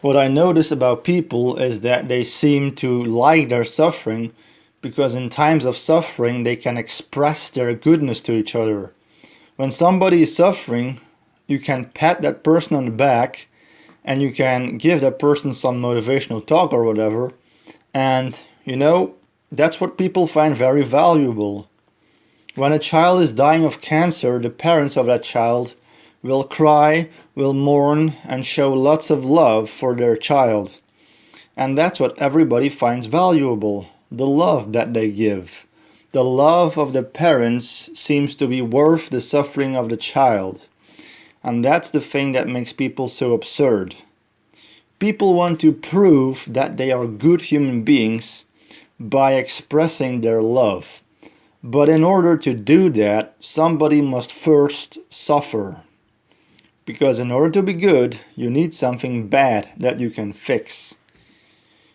What I notice about people is that they seem to like their suffering because in times of suffering they can express their goodness to each other. When somebody is suffering, you can pat that person on the back and you can give that person some motivational talk or whatever. And you know, that's what people find very valuable. When a child is dying of cancer, the parents of that child will cry, will mourn, and show lots of love for their child. And that's what everybody finds valuable, the love that they give. The love of the parents seems to be worth the suffering of the child. And that's the thing that makes people so absurd. People want to prove that they are good human beings by expressing their love. But in order to do that, somebody must first suffer. Because in order to be good, you need something bad that you can fix.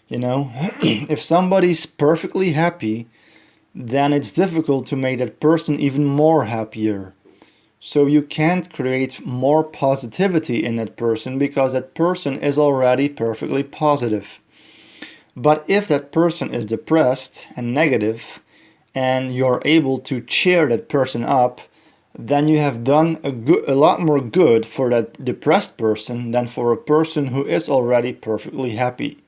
You know, if somebody's perfectly happy, then it's difficult to make that person even more happier. So you can't create more positivity in that person because that person is already perfectly positive. But if that person is depressed and negative, and you're able to cheer that person up, then you have done a lot more good for that depressed person than for a person who is already perfectly happy.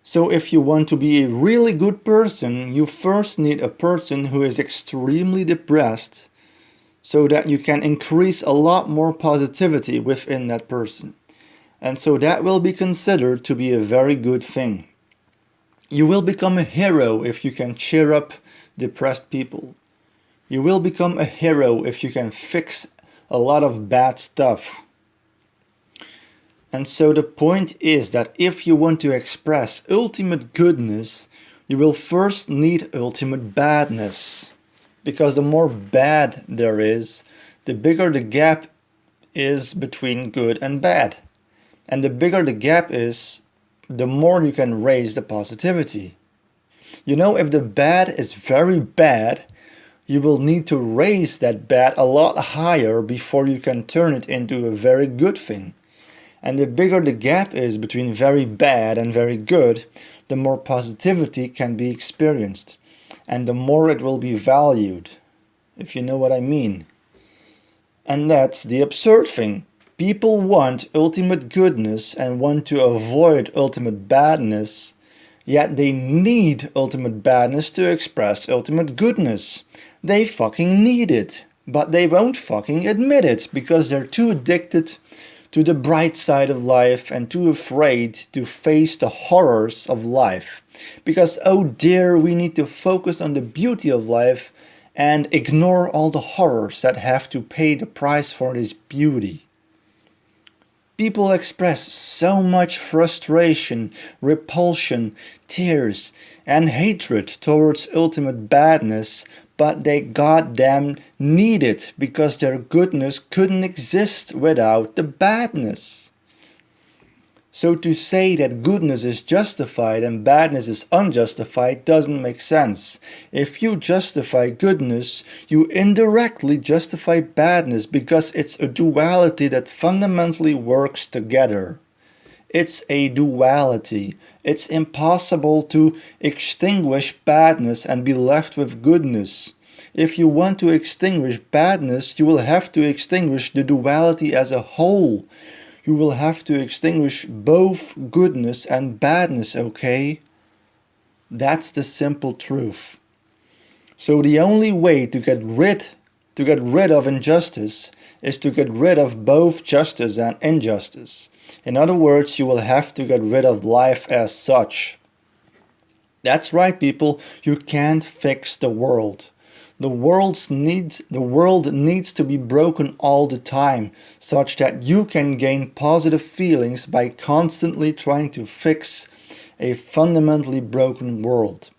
So if you want to be a really good person, you first need a person who is extremely depressed so that you can increase a lot more positivity within that person. And so that will be considered to be a very good thing. You will become a hero if you can cheer up depressed people. You will become a hero if you can fix a lot of bad stuff. And so the point is that if you want to express ultimate goodness, you will first need ultimate badness. Because the more bad there is, the bigger the gap is between good and bad. And the bigger the gap is, the more you can raise the positivity. You know, if the bad is very bad, you will need to raise that bad a lot higher before you can turn it into a very good thing. And the bigger the gap is between very bad and very good, the more positivity can be experienced. And the more it will be valued, if you know what I mean. And that's the absurd thing. People want ultimate goodness and want to avoid ultimate badness, yet they need ultimate badness to express ultimate goodness. They fucking need it, but they won't fucking admit it because they're too addicted to the bright side of life and too afraid to face the horrors of life. Because, oh dear, we need to focus on the beauty of life and ignore all the horrors that have to pay the price for this beauty. People express so much frustration, repulsion, tears, and hatred towards ultimate badness, but they goddamn need it because their goodness couldn't exist without the badness. So to say that goodness is justified and badness is unjustified doesn't make sense. If you justify goodness, you indirectly justify badness because it's a duality that fundamentally works together. It's a duality. It's impossible to extinguish badness and be left with goodness. If you want to extinguish badness, you will have to extinguish the duality as a whole. You will have to extinguish both goodness and badness, okay? That's the simple truth. So the only way to get rid of injustice is to get rid of both justice and injustice. In other words, you will have to get rid of life as such. That's right, people, you can't fix the world. The world needs to be broken all the time, such that you can gain positive feelings by constantly trying to fix a fundamentally broken world.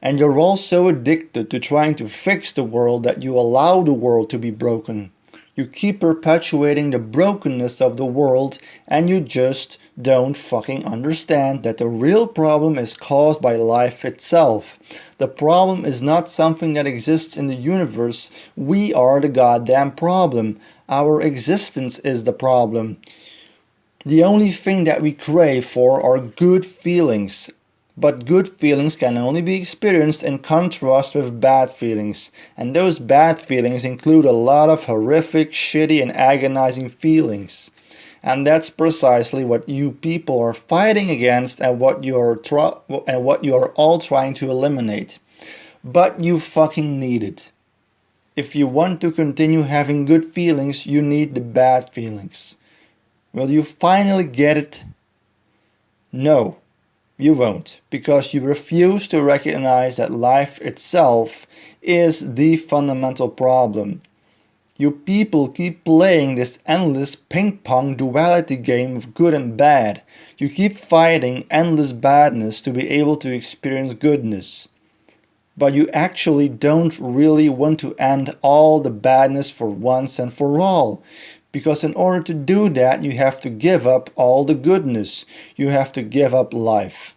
And you're also addicted to trying to fix the world that you allow the world to be broken. You keep perpetuating the brokenness of the world and you just don't fucking understand that the real problem is caused by life itself. The problem is not something that exists in the universe. We are the goddamn problem. Our existence is the problem. The only thing that we crave for are good feelings. But good feelings can only be experienced in contrast with bad feelings. And those bad feelings include a lot of horrific, shitty, and agonizing feelings. And that's precisely what you people are fighting against and what you are all trying to eliminate. But you fucking need it. If you want to continue having good feelings, you need the bad feelings. Will you finally get it? No, you won't, because you refuse to recognize that life itself is the fundamental problem. You people keep playing this endless ping pong duality game of good and bad. You keep fighting endless badness to be able to experience goodness. But you actually don't really want to end all the badness for once and for all. Because in order to do that, you have to give up all the goodness. You have to give up life.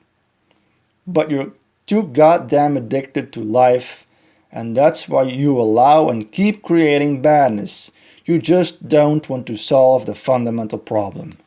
But you're too goddamn addicted to life, and that's why you allow and keep creating badness. You just don't want to solve the fundamental problem.